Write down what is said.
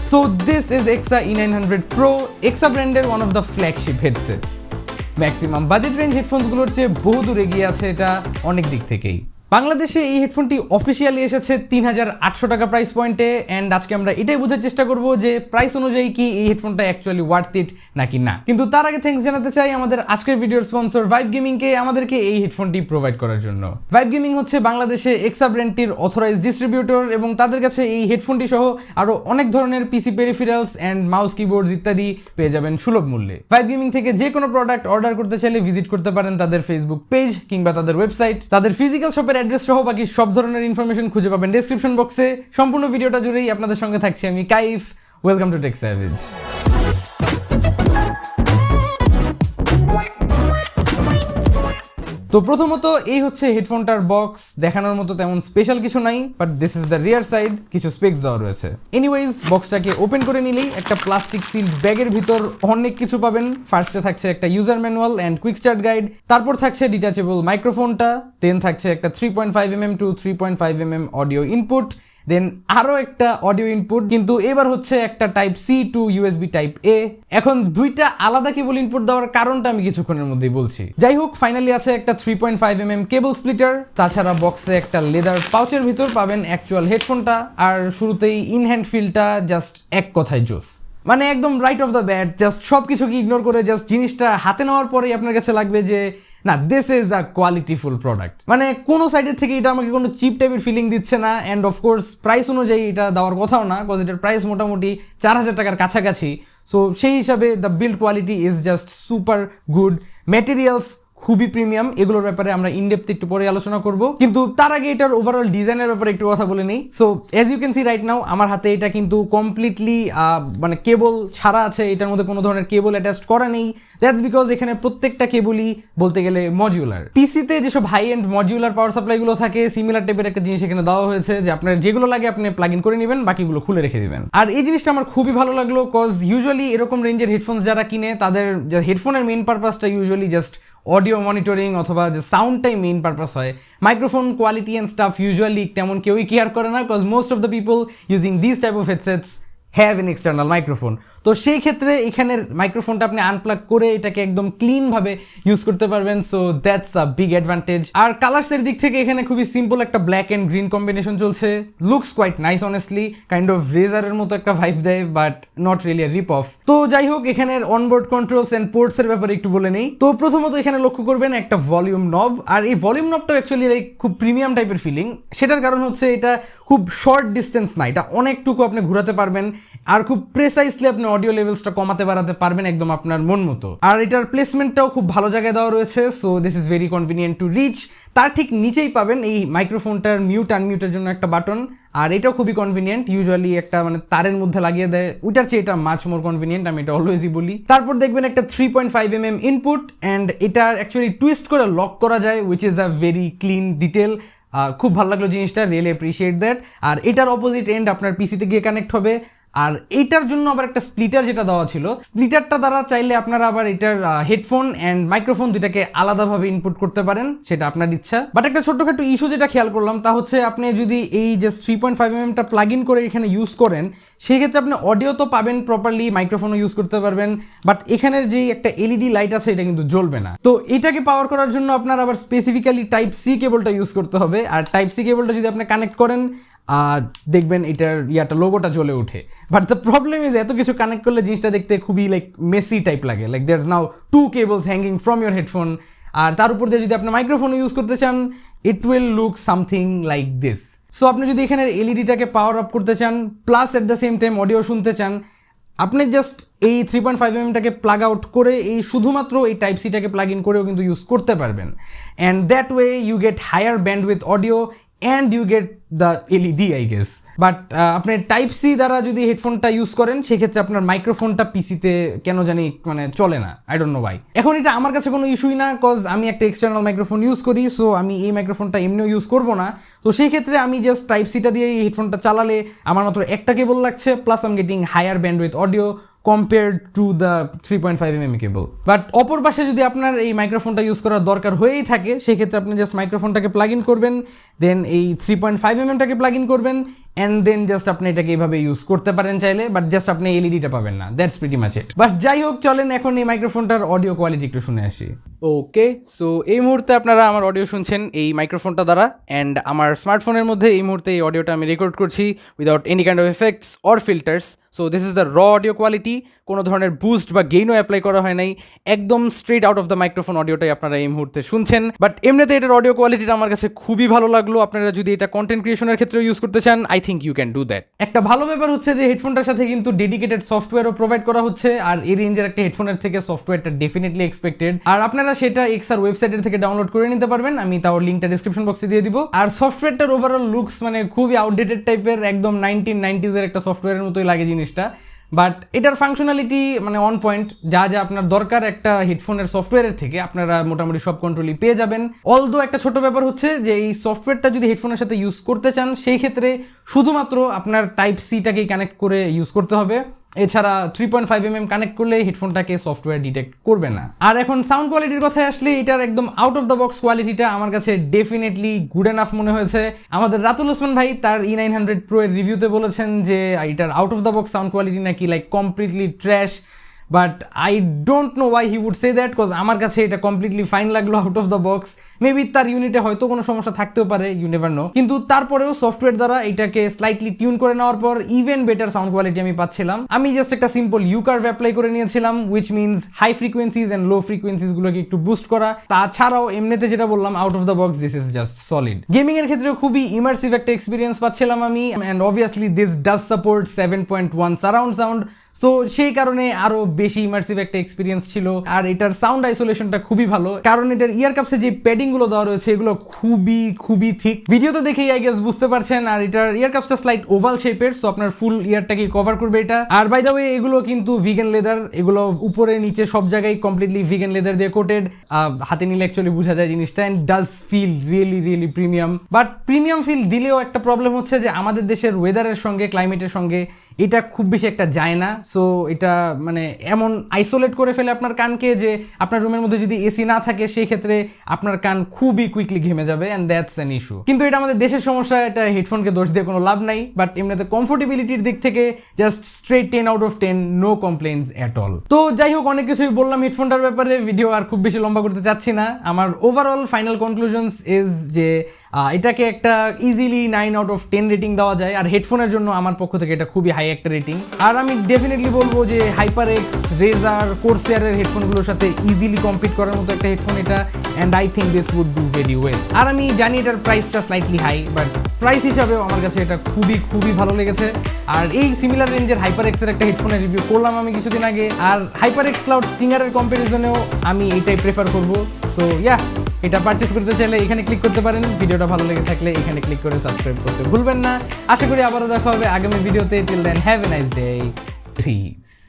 So this is Eksa E900 Pro, Eksa branded one of the flagship headsets. Maximum budget range হেডফোনসগুলোর চেয়ে বহু দূর এগিয়ে আছে এটা অনেক দিক থেকেই। বাংলাদেশে এই হেডফোনটি অফিসিয়ালি এসেছে ৩,৮০০ টাকা প্রাইস পয়েন্টে, অ্যান্ড আজকে আমরা এটাই বোঝার চেষ্টা করব যে প্রাইস অনুযায়ী কি এই হেডফোনটা অ্যাকচুয়ালি ওয়ার্থ ইট নাকি না। কিন্তু তার আগে থ্যাঙ্কস জানাতে চাই আমাদের আজকের ভিডিওর স্পন্সর ভাইব গেমিংকে আমাদেরকে এই হেডফোনটি প্রোভাইড করার জন্য। ভাইব গেমিং হচ্ছে বাংলাদেশে এক্সা ব্র্যান্ডটির অথরাইজ ডিস্ট্রিবিউটর এবং তাদের কাছে এই হেডফোনটি সহ আরও অনেক ধরনের পিসি পেরিফেরালস অ্যান্ড মাউস কিবোর্ডস ইত্যাদি পেয়ে যাবেন সুলভ মূল্যে। ভাইব গেমিং থেকে যে কোনো প্রোডাক্ট অর্ডার করতে চাইলে ভিজিট করতে পারেন তাদের ফেসবুক পেজ কিংবা তাদের ওয়েবসাইট। তাদের ফিজিক্যাল শপের অ্যাড্রেস সহ বাকি সব ধরনের ইনফরমেশন খুঁজে পাবেন ডেসক্রিপশন বক্সে। সম্পূর্ণ ভিডিওটা জুড়েই আপনাদের সঙ্গে থাকছি আমি Kaif. Welcome to Tech Savage. তো প্রথমত এই হচ্ছে হেডফোনটার বক্স। দেখানোর মতো তেমন স্পেশাল কিছু নাই, but this is the rear side, কিছু স্পেক্স দেওয়া রয়েছে। এনিওয়েজ, বক্সটাকে ওপেন করে নিলেই একটা প্লাস্টিক সিল্ড ব্যাগের ভিতর অনেক কিছু পাবেন। ফার্স্টে থাকছে একটা user manual and quick start guide, তারপর থাকছে ডিটাচেবল মাইক্রোফোনটা, দেন থাকছে একটা 3.5mm two 3.5mm audio input, দেন আরও একটা অডিও ইনপুট, কিন্তু এবার হচ্ছে একটা type C to USB type A. এখন দুইটা আলাদা কেবল ইনপুট দেওয়ার কারণটা আমি কিছুক্ষণের মধ্যেই বলছি। যাই হোক, ফাইনালি আছে একটা 3.5mm কেবল স্প্লিটার। তাছাড়া বক্সে একটা লেদার পাউচের ভিতর পাবেন অ্যাকচুয়াল হেডফোনটা, আর শুরুতেই ইন হ্যান্ড ফিলটা জাস্ট এক কথায় জোস। মানে একদম right of the bat, just সব কিছুকে ইগনোর করে জাস্ট জিনিসটা হাতে নেওয়ার পরেই আপনার কাছে লাগবে যে না, this is a qualityful product. মানে কোনো সাইডের থেকে এটা আমাকে কোনো চিপ টাইপের ফিলিং দিচ্ছে না, অ্যান্ড অফকোর্স প্রাইস অনুযায়ী এটা দেওয়ার কথাও না, বিকজ এটার প্রাইস মোটামুটি 4,000 টাকার কাছাকাছি। সো সেই হিসাবে the build quality is just super good. Materials খুবই প্রিমিয়াম, এগুলোর ব্যাপারে আমরা ইনডেপথ একটু পরে আলোচনা করব, কিন্তু তার আগে এটার ওভারঅল ডিজাইনের ব্যাপারে একটু কথা বলে নেই। So as you can see right now, আমার হাতে এটা কিন্তু কমপ্লিটলি মানে কেবল ছাড়া আছে, এটার মধ্যে কোনো ধরনের কেবল অ্যাটাচ করা নেই। দ্যাটস বিকজ এখানে প্রত্যেকটা কেবলই বলতে গেলে মডিউলার। পিসিতে যেসব হাই এন্ড মডিউলার পাওয়ার সাপ্লাইগুলো থাকে, সিমিলার টাইপের একটা জিনিস এখানে দেওয়া হয়েছে যে আপনার যেগুলো লাগে আপনি প্লাগ ইন করে নেবেন, বাকিগুলো খুলে রেখে দিবেন। আর এই জিনিসটা আমার খুবই ভালো লাগলো, কজ ইউজুয়ালি এরকম রেঞ্জের হেডফোনস যারা কিনে তাদের হেডফোনের মেইন পারপাসটা ইউজুয়ালি জাস্ট অডিও মনিটরিং অথবা যে সাউন্ডটাই মেইন পারপাস হয়। Microphone quality and stuff usually তেমন কেউই কেয়ার করে না, because most of the people using this type of headsets have an external microphone. তো সেই ক্ষেত্রে এখানের মাইক্রোফোনটা আপনি আনপ্লাগ করে এটাকে একদম ক্লিনভাবে ইউজ করতে পারবেন। So that's a big advantage. আর কালার্সের দিক থেকে এখানে খুবই সিম্পল একটা ব্ল্যাক অ্যান্ড গ্রিন কম্বিনেশন চলছে। Looks quite nice honestly, kind of রেজারের মতো একটা ভাইব দেয়, but not really a rip off. তো যাই হোক, এখানের অনবোর্ড কন্ট্রোলস অ্যান্ড পোর্টসের ব্যাপারে একটু বলে নেই। তো প্রথমত এখানে লক্ষ্য করবেন একটা ভলিউম নব, আর এই ভলিউম নবটা অ্যাকচুয়ালি লাইক খুব প্রিমিয়াম টাইপের ফিলিং। সেটার কারণ হচ্ছে এটা খুব শর্ট ডিস্টেন্স না, এটা অনেকটুকু আপনি ঘোরাতে পারবেন, আর খুব প্রেসাইসলি আপনি অডিও লেভেলসটা কমাতে বাড়াতে পারবেন একদম আপনার মন মতো। আর এটার প্লেসমেন্টটাও খুব ভালো জায়গায় দেওয়া রয়েছে, so this is very convenient to reach. তার ঠিক নিচেই পাবেন এই মাইক্রোফোনটার মিউট আনমিউটের জন্য একটা বাটন, আর এটাও খুবই কনভিনিয়েন্ট। ইউজুয়ালি একটা মানে তারের মধ্যে লাগিয়ে দেয়, ওইটার চেয়ে এটা মাচ মোর কনভিনিয়েন্ট, আমি এটা অলওয়েজই বলি। তারপর দেখবেন একটা 3.5mm ইনপুট, অ্যান্ড এটা অ্যাকচুয়ালি টুইস্ট করে লক করা যায়, which is a very clean detail. খুব ভালো লাগলো জিনিসটা, রিয়েলি অ্যাপ্রিসিয়েট দ্যাট। আর এটার অপোজিট এন্ড আপনার পিসিতে গিয়ে কানেক্ট হবে। আর এইটার জন্য আবার একটা স্প্লিটার যেটা দেওয়া ছিল, স্প্লিটারটা দ্বারা চাইলে আপনারা আবার এটার হেডফোন অ্যান্ড মাইক্রোফোন দুইটাকে আলাদাভাবে ইনপুট করতে পারেন, সেটা আপনার ইচ্ছা। বাট একটা ছোট্টখাটো ইস্যু যেটা খেয়াল করলাম তা হচ্ছে, আপনি যদি এই যে 3.5mmটা প্লাগ ইন করে এখানে ইউজ করেন, সেই ক্ষেত্রে আপনি অডিও তো পাবেন প্রপারলি, মাইক্রোফোনও ইউজ করতে পারবেন, বাট এখানের যে একটা এলইডি লাইট আছে এটা কিন্তু জ্বলবে না। তো এটাকে পাওয়ার করার জন্য আপনার আবার স্পেসিফিক্যালি টাইপ সি কেবলটা ইউজ করতে হবে, আর টাইপ সি কেবলটা যদি আপনি কানেক্ট করেন দেখবেন এটার লোগোটা জ্বলে ওঠে। বাট দ্য প্রবলেম ইজ, এত কিছু কানেক্ট করলে জিনিসটা দেখতে খুবই লাইক মেসি টাইপ লাগে, like there is now 2 cables hanging from your headphone. আর তার উপর দিয়ে যদি আপনি মাইক্রোফোন ইউজ করতে চান, it will look something like this. So আপনি যদি এখানে এলইডিটাকে পাওয়ার আপ করতে চান, plus at the same time audio শুনতে চান, আপনি জাস্ট এই 3.5mmটাকে প্লাগ আউট করে এই শুধুমাত্র এই টাইপ সিটাকে প্লাগ ইন করেও কিন্তু ইউজ করতে পারবেন, and that way you get higher bandwidth audio and you get the LED I guess. But আপনি টাইপ সি দ্বারা যদি হেডফোনটা ইউজ করেন, সেক্ষেত্রে আপনার মাইক্রোফোনটা পিসিতে কেন জানি মানে চলে না, আই ডোন্ট নো ওয়াই। এখন এটা আমার কাছে কোনো ইস্যুই না, কজ আমি একটা এক্সটার্নাল মাইক্রোফোন ইউজ করি, সো আমি এই মাইক্রোফোনটা এমনিও ইউজ করবো না। তো সেই ক্ষেত্রে আমি জাস্ট টাইপ সিটা দিয়ে এই হেডফোনটা চালালে আমার মাত্র একটা কেবল লাগছে, plus I'm getting higher bandwidth audio, compared to the 3.5mm cable. But অপর পাশে যদি আপনার এই মাইক্রোফোনটা ইউজ করার দরকার হয়েই থাকে, সেক্ষেত্রে আপনি জাস্ট মাইক্রোফোনটাকে প্লাগ ইন করবেন, দেন এই 3.5mmটাকে প্লাগ ইন করবেন, অ্যান্ড দেন জাস্ট আপনি এটাকে এইভাবে ইউজ করতে পারেন চাইলে, বাট জাস্ট আপনি এলইডিটা পাবেন না। That's pretty much it. But যাই হোক, চলেন এখন এই মাইক্রোফোনটার অডিও কোয়ালিটি একটু শুনে আসি। ওকে, সো এই মুহূর্তে আপনারা আমার অডিও শুনছেন এই মাইক্রোফোনটা দ্বারা, অ্যান্ড আমার স্মার্টফোনের মধ্যে এই মুহূর্তে এই অডিওটা আমি রেকর্ড করছি without any kind of effects or filters. So this is the র অডিও কোয়ালিটি, কোনো ধরনের বুস্ট বা গেইনও অ্যাপ্লাই করা হয় নাই, একদম straight out of the microphone অডিওটাই আপনারা এই মুহূর্তে শুনছেন। বাট এমনিতে এটার অডিও কোয়ালিটিটা আমার কাছে খুবই ভালো লাগলো। আপনারা যদি এটা কন্টেন্ট ক্রিয়েশনের ক্ষেত্রে ইউজ করতে চান, I think you can do that. একটা ভালো ব্যাপার হচ্ছে যে হেডফোনটার সাথে কিন্তু ডেডিকেটেড সফটওয়্যারও প্রোভাইড করা হচ্ছে, আর এই রেঞ্জের একটা হেডফোনের থেকে সফটওয়্যারটা ডেফিনেটলি এক্সপেক্টেড, আর আপনারা সেটা এক্সার ওয়েবসাইটের থেকে ডাউনলোড করে নিতে পারবেন। আমি তাও লিঙ্কটা ডিসক্রিপশন বক্সে দিয়ে দিব। আর সফটওয়্যারটার ওভারঅল লুকস মানে খুবই আউটডেটেড টাইপের, একদম 1990s একটা সফটওয়্যারের মতোই লাগে জিনিসটা। বাট এটার ফাংশনালিটি মানে অন পয়েন্ট, যা যা আপনার দরকার একটা হেডফোনের সফটওয়্যারের থেকে আপনারা মোটামুটি সব কন্ট্রোলই পেয়ে যাবেন। অলদো একটা ছোট ব্যাপার হচ্ছে যে এই সফটওয়্যারটা যদি হেডফোনের সাথে ইউজ করতে চান, সেই ক্ষেত্রে শুধুমাত্র আপনার টাইপ সিটাকেই কানেক্ট করে ইউজ করতে হবে, এছাড়া 3.5mm কানেক্ট করলে হেডফোনটাকে সফটওয়্যার ডিটেক্ট করবে না। আর এখন সাউন্ড কোয়ালিটির কথায় আসলে, এটার একদম আউট অফ দ্য বক্স কোয়ালিটিটা আমার কাছে ডেফিনেটলি গুড এনাফ মনে হয়েছে। আমাদের রাতুল ওসমান ভাই তার E900 Pro এর রিভিউতে বলেছেন যে এটার out of the box sound quality নাকি like completely trash, but I don't know why he would say that, cause আমার কাছে এটা কমপ্লিটলি ফাইন লাগলো out of the box. Maybe তার ইউনিটে হয়তো কোনো সমস্যা থাকতেও পারে, ইউ নেভার নো, কিন্তু তারপরেও সফটওয়্যার দ্বারা এটাকে স্লাইটলি টিউন করে নেওয়ার পর ইভেন বেটার সাউন্ড কোয়ালিটি আমি পাচ্ছিলাম। আমি জাস্ট একটা সিম্পল ইউ কার্ভ অ্যাপ্লাই করে নিয়েছিলাম, which means high frequencies and low frequencies গুলোকে একটু বুস্ট করা। তাছাড়াও এমনিতে যেটা বললাম out of the box this is just solid. Gaming এর ক্ষেত্রেও খুবই ইমার্সিভ একটা এক্সপিরিয়েন্স পাচ্ছিলাম আমি, and obviously this does support 7.1 surround sound, so সেই কারণে আরো বেশি ইমার্সিভ একটা এক্সপিরিয়েন্স ছিল। আর এটার সাউন্ড আইসোলেশনটা খুবই ভালো, কারণ এটার ইয়ার কাপসে যে প্যাডিং গুলো দেওয়া রয়েছে এগুলো খুবই থিক। ভিডিওতে দেখেই আই গেস বুঝতে পারছেন। আর এটার ইয়ার কাপসটা স্লাইট ওভাল শেপের, সো আপনার ফুল ইয়ারটাকে কভার করবে এটা। আর বাই দ্য ওয়ে এগুলো কিন্তু ভিগান লেদার, এগুলো উপরে নিচে সব জায়গায় কমপ্লিটলি ভিগান লেদার দিয়ে কোটেড। হাতে নিলে অ্যাকচুয়ালি বোঝা যায় জিনিসটা, and does feel really premium. But premium feel দিলেও একটা প্রবলেম হচ্ছে যে আমাদের দেশের ওয়েদারের সঙ্গে, ক্লাইমেটের সঙ্গে এটা খুব বেশি একটা যায় না। সো এটা মানে এমন আইসোলেট করে ফেলে আপনার কানকে যে আপনার রুমের মধ্যে যদি এসি না থাকে সেই ক্ষেত্রে আপনার কান খুবই কুইকলি ঘেমে যাবে, অ্যান্ড দ্যাটস অ্যান ইস্যু। কিন্তু এটা আমাদের দেশের সমস্যা, এটা হেডফোনকে দোষ দিয়ে কোনো লাভ নাই। বাট এমনিতে কমফোর্টেবিলিটির দিক থেকে just straight 10 out of 10, no complaints at all. তো যাই হোক, অনেক কিছুই বললাম হেডফোনটার ব্যাপারে, ভিডিও আর খুব বেশি লম্বা করতে চাচ্ছি না। আমার ওভারঅল ফাইনাল কনক্লুশনস ইজ যে এটাকে একটা ইজিলি 9 আউট অফ 10 রেটিং দেওয়া যায়, আর হেডফোনের জন্য আমার পক্ষ থেকে এটা খুবই হাই একটা রেটিং। আর আমি ডেফিনেটলি বলবো যে HyperX, রেজার, কোর্সেয়ারের হেডফোনগুলোর সাথে ইজিলি কম্পিট করার মতো একটা হেডফোন এটা, and I think this would do very well. আর আমি জানি এটার প্রাইসটা স্লাইটলি হাই, বাট প্রাইস হিসাবেও আমার কাছে এটা খুবই ভালো লেগেছে। আর এই সিমিলার রেঞ্জের HyperX এর একটা হেডফোনের রিভিউ করলাম আমি কিছুদিন আগে, আর HyperX Cloud স্টিঙ্গারের কম্পারিজনেও আমি এটাই প্রেফার করবো। সো ইয়া, এটা পারচেস করতে চাইলে এখানে ক্লিক করতে পারেন। ভিডিওটা ভালো লেগে থাকলে এখানে ক্লিক করে সাবস্ক্রাইব করতে ভুলবেন না। আশা করি আবারও দেখা হবে আগামী ভিডিওতে। Till then have a nice day, piece.